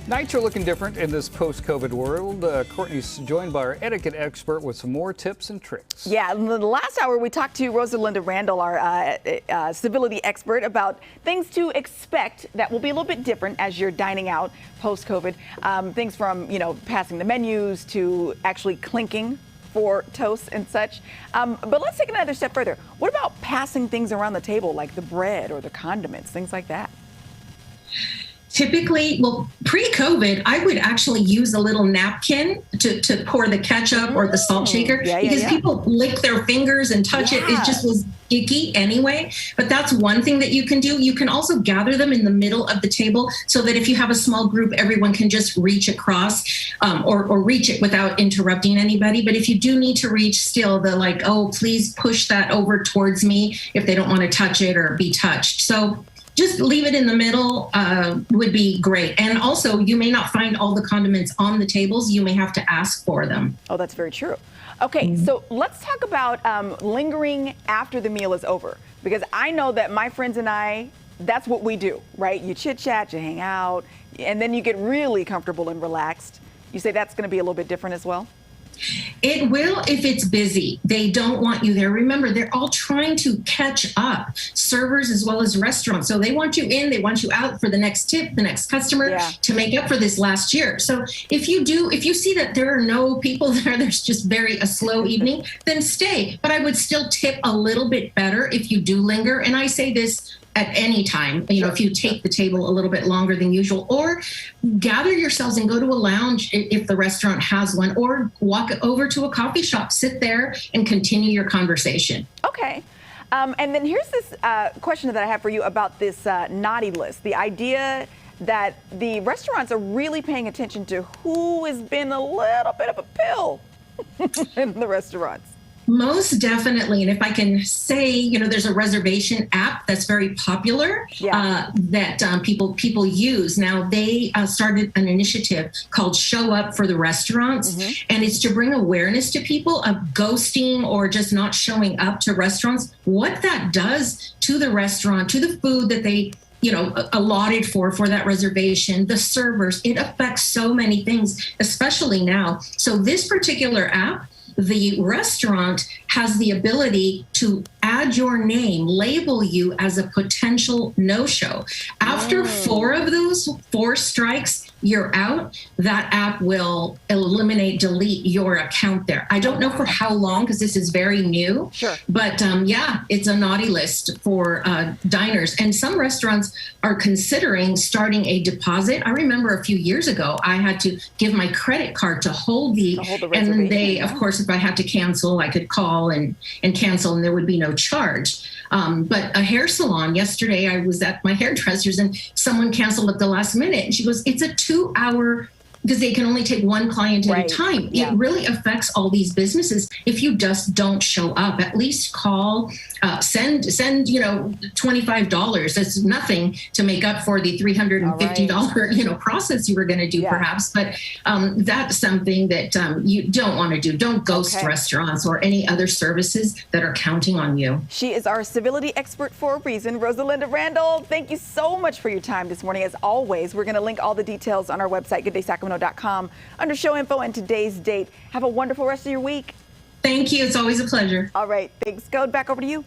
Nights are looking different in this post-COVID world. Courtney's joined by our etiquette expert with some more tips and tricks. Yeah, in the last hour we talked to Rosalinda Randall, our civility expert, about things to expect that will be a little bit different as you're dining out post-COVID. Things from, passing the menus to actually clinking for toast and such. But let's take another step further. What about passing things around the table, like the bread or the condiments, things like that? Typically, well, pre-COVID, I would actually use a little napkin to pour the ketchup or the salt shaker because people lick their fingers and touch it. It just was icky anyway. But that's one thing that you can do. You can also gather them in the middle of the table so that if you have a small group, everyone can just reach across or reach it without interrupting anybody. But if you do need to reach still, they're like, oh, please push that over towards me if they don't want to touch it or be touched. So just leave it in the middle would be great. And also, you may not find all the condiments on the tables. You may have to ask for them. Oh, that's very true. Okay, so let's talk about lingering after the meal is over. Because I know that my friends and I, that's what we do, right? You chit-chat, you hang out, and then you get really comfortable and relaxed. You say that's going to be a little bit different as well? It will if it's busy. They don't want you there. Remember, they're all trying to catch up, servers as well as restaurants. So they want you in, they want you out for the next tip, the next customer to make up for this last year. So if you see that there are no people there, there's just a slow evening, then stay. But I would still tip a little bit better if you do linger. And I say this at any time, if you take the table a little bit longer than usual, or gather yourselves and go to a lounge if the restaurant has one, or walk over to a coffee shop, sit there and continue your conversation. Okay. And then here's this question that I have for you about this naughty list. The idea that the restaurants are really paying attention to who has been a little bit of a pill in the restaurants. Most definitely. And if I can say, there's a reservation app that's very popular that people use. Now, they started an initiative called Show Up for the Restaurants. And it's to bring awareness to people of ghosting or just not showing up to restaurants, what that does to the restaurant, to the food that they allotted for that reservation, the servers. It affects so many things, especially now. So this particular app, the restaurant has the ability to add your name, label you as a potential no-show. After 4 of those 4 strikes, you're out. That app will delete your account there. I don't know for how long because this is very new. Sure. But it's a naughty list for diners. And some restaurants are considering starting a deposit. I remember a few years ago, I had to give my credit card to hold the and then they, of course, if I had to cancel, I could call and cancel and there would be no charge. But a hair salon yesterday, I was at my hairdresser's and someone canceled at the last minute. And she goes, it's a 2-hour, because they can only take one client at a time. It really affects all these businesses if you just don't show up. At least call, send $25. That's nothing to make up for the $350 process you were going to do perhaps. But that's something that you don't want to do. Don't ghost restaurants or any other services that are counting on you. She is our civility expert for a reason. Rosalinda Randall, thank you so much for your time this morning. As always, we're going to link all the details on our website, GoodDaySacramento.com, under show info and today's date. Have a wonderful rest of your week. Thank you. It's always a pleasure. All right. Thanks. Go back over to you.